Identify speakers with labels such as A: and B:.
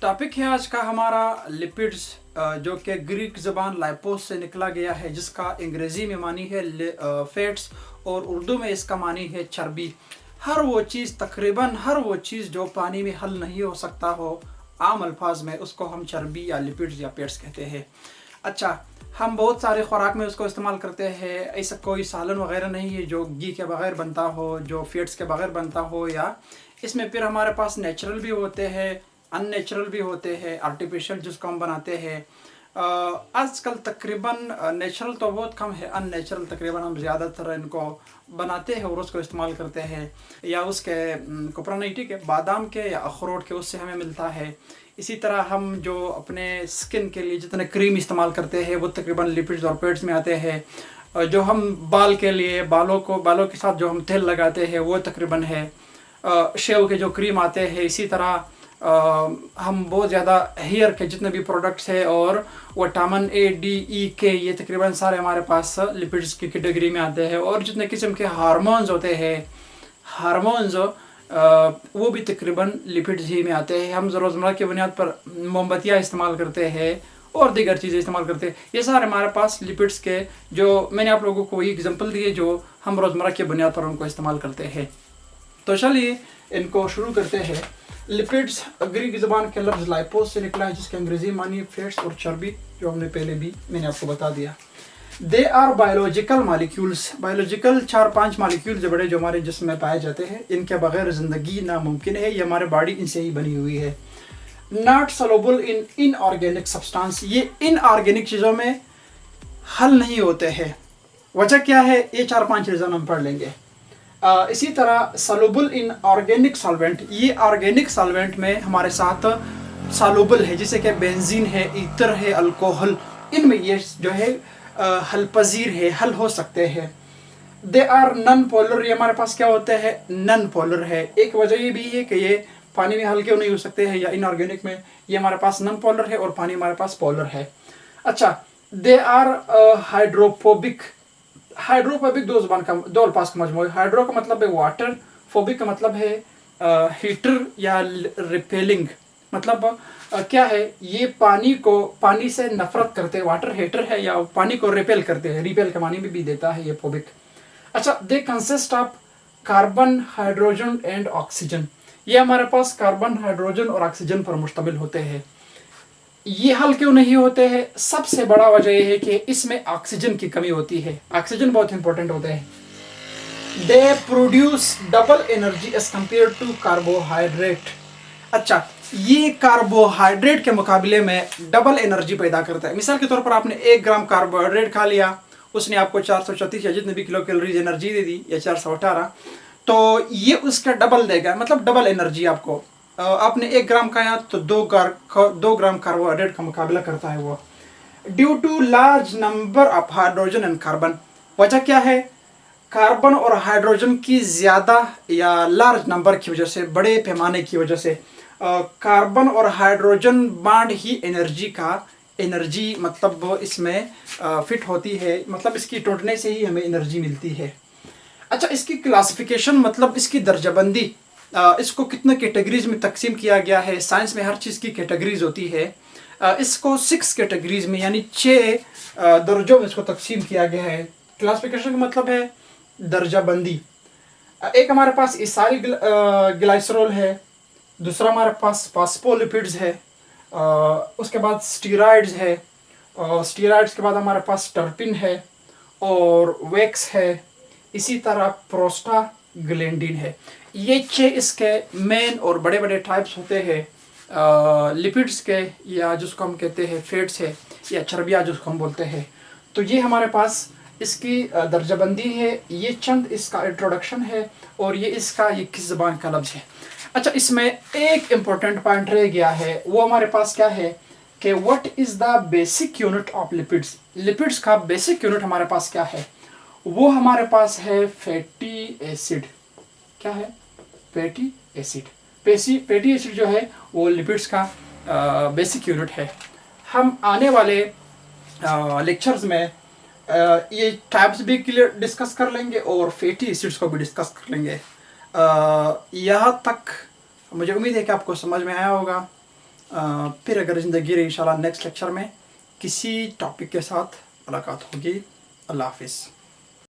A: Topic है आज का हमारा लिपिड्स, जो कि ग्रीक ज़बान लाइपोस से निकला गया है, जिसका अंग्रेज़ी में मानी है फैट्स और उर्दू में इसका मानी है चर्बी। हर वो चीज़, तकरीबन हर वो चीज़ जो पानी में हल नहीं हो सकता हो, आम अल्फाज में उसको हम चर्बी या लिपिड्स या फैट्स कहते हैं। अच्छा, हम बहुत सारे खुराक में उसको इस्तेमाल करते हैं। ऐसा कोई सालन वगैरह नहीं है जो घी के बगैर बनता हो, जो फैट्स के बगैर बनता हो, या इसमें फिर हमारे पास नेचुरल भी होते हैं, अननेचुरल भी होते हैं, आर्टिफिशियल जिसको हम बनाते हैं। आजकल तकरीबन नेचुरल तो बहुत कम है, अननेचुरल तकरीबन हम ज़्यादातर इनको बनाते हैं और उसको इस्तेमाल करते हैं, या उसके कोपरानाइटी के, बादाम के या अखरोट के, उससे हमें मिलता है। इसी तरह हम जो अपने स्किन के लिए जितने क्रीम इस्तेमाल करते हैं वो तकरीबन लिपिड्स और फैट्स में आते हैं। जो हम बाल के लिए, बालों के साथ जो हम तेल लगाते हैं वो तकरीबन है। शेव के जो क्रीम आते हैं, इसी तरह हम बहुत ज़्यादा हेयर के जितने भी प्रोडक्ट्स है, और विटामिन ए, डी, ई, के, ये तकरीबन सारे हमारे पास लिपिड्स की कैटेगरी में आते हैं। और जितने किस्म के हार्मोन्स होते हैं, हार्मोन्स वो भी तकरीबन लिपिड्स ही में आते हैं। हम रोज़मर्रा की बुनियाद पर मोमबत्तियाँ इस्तेमाल करते हैं और दीगर चीज़ें इस्तेमाल करते हैं, ये सारे हमारे पास लिपिड्स के, जो मैंने आप लोगों को वही एग्जांपल दिए जो हम रोज़मर्रा की बुनियाद पर उनको इस्तेमाल करते हैं। तो चलिए इनको शुरू करते हैं। लिपिड्स ग्रीक ज़बान के लफ्ज़ लाइपोस से निकला है, जिसके अंग्रेज़ी मानी फैट्स और चर्बी, जो हमने पहले भी मैंने आपको बता दिया। They are biological molecules, biological 4-5 molecules जो बड़े जो हमारे जिस्म में पाए जाते हैं, इनके बगैर ज़िंदगी नामुमकिन है। ये हमारे बॉडी इनसे ही बनी हुई है। Not soluble in inorganic substance, ये इनऑर्गेनिक चीज़ों में हल नहीं होते हैं। वजह क्या है, ये 4-5 रीज़न हम पढ़ लेंगे। इसी तरह सॉल्युबल इन ऑर्गेनिक सॉल्वेंट, ये ऑर्गेनिक सॉल्वेंट में हमारे साथ सॉल्युबल है, जैसे कि बेंजीन है, ईथर है, अल्कोहल, इनमें ये जो है हल पजीर है, हल हो सकते हैं। दे आर नन पोलर, ये हमारे पास क्या होते हैं, नन पोलर है। एक वजह ये भी है कि ये पानी में हल क्यों नहीं हो सकते हैं, या इनऑर्गेनिक में ये हमारे पास नन पोलर है और पानी हमारे पास पोलर है। अच्छा, दे आर हाइड्रोफोबिक, हाइड्रोफोबिक दो अल्फाज का मजमूआ है। हाइड्रो का मतलब है वाटर, फोबिक का मतलब है हीटर या रिपेलिंग। मतलब क्या है, ये पानी से नफरत करते हैं, वाटर हीटर है, या पानी को रिपेल करते हैं, रिपेल के मानी में भी देता है ये फोबिक। अच्छा, they consist of carbon, hydrogen and oxygen, ये हमारे पास कार्बन, हाइड्रोजन और ऑक्सीजन पर मुश्तमिल होते हैं। ये हल क्यों नहीं होते हैं, सबसे बड़ा वजह यह है कि इसमें ऑक्सीजन की कमी होती है। ऑक्सीजन बहुत इंपॉर्टेंट होते हैं। They produce double energy as compare to carbohydrate. अच्छा, ये कार्बोहाइड्रेट के मुकाबले में डबल एनर्जी पैदा करता है। मिसाल के तौर पर आपने 1 ग्राम कार्बोहाइड्रेट खा लिया, उसने आपको 434 या जितने भी किलो कैलोरीज एनर्जी दे दी, या 418, तो ये उसका डबल देगा, मतलब डबल एनर्जी आपको। आपने 1 ग्राम खाया तो 2 ग्राम कार्बोहाइड्रेट का मुकाबला करता है वो। Due to large number of hydrogen and carbon, वजह क्या है, कार्बन और हाइड्रोजन की ज़्यादा या लार्ज नंबर की वजह से, बड़े पैमाने की वजह से, कार्बन और हाइड्रोजन बांड ही एनर्जी मतलब इसमें फिट होती है, मतलब इसकी टूटने से ही हमें एनर्जी मिलती है। अच्छा, इसकी क्लासिफिकेशन मतलब इसकी दर्जाबंदी, इसको कितने कैटेगरीज में तकसीम किया गया है। साइंस में हर चीज़ की कैटेगरीज होती है। इसको 6 कैटेगरीज में यानी 6 दर्जों में इसको तकसीम किया गया है। क्लासिफिकेशन का मतलब है दर्जाबंदी। एक हमारे पास इसाइल ग्लाइसरोल है, दूसरा हमारे पास फॉस्फोलिपिड्स है, उसके बाद स्टीरॉइड्स है, स्टीरॉइड्स के बाद हमारे पास टर्पिन है और वैक्स है, इसी तरह प्रोस्टाग्लैंडिन है। ये 6 इसके मेन और बड़े बड़े टाइप्स होते हैं लिपिड्स के, या जिसको हम कहते हैं फैट्स है, या चर्बियाँ जिसको हम बोलते हैं। तो ये हमारे पास इसकी दर्जाबंदी है। ये चंद इसका इंट्रोडक्शन है, और ये किस ज़बान का लफ्ज़ है। अच्छा, इसमें एक इम्पोर्टेंट पॉइंट रह गया है, वो हमारे पास क्या है कि what is the basic unit of lipids. Lipids का बेसिक यूनिट हमारे पास क्या है, वो हमारे पास है फैटी एसिड। क्या है, फैटी एसिड। फैटी एसिड जो है वो लिपिड्स का बेसिक यूनिट है। हम आने वाले लेक्चर्स में ये टाइप्स भी क्लियर डिस्कस कर लेंगे और फैटी एसिड्स को भी डिस्कस कर लेंगे। यहाँ तक मुझे उम्मीद है कि आपको समझ में आया होगा। फिर अगर ज़िंदगी रही इंशाल्लाह नेक्स्ट लेक्चर में किसी टॉपिक के साथ मुलाकात होगी। अल्लाह हाफिज़।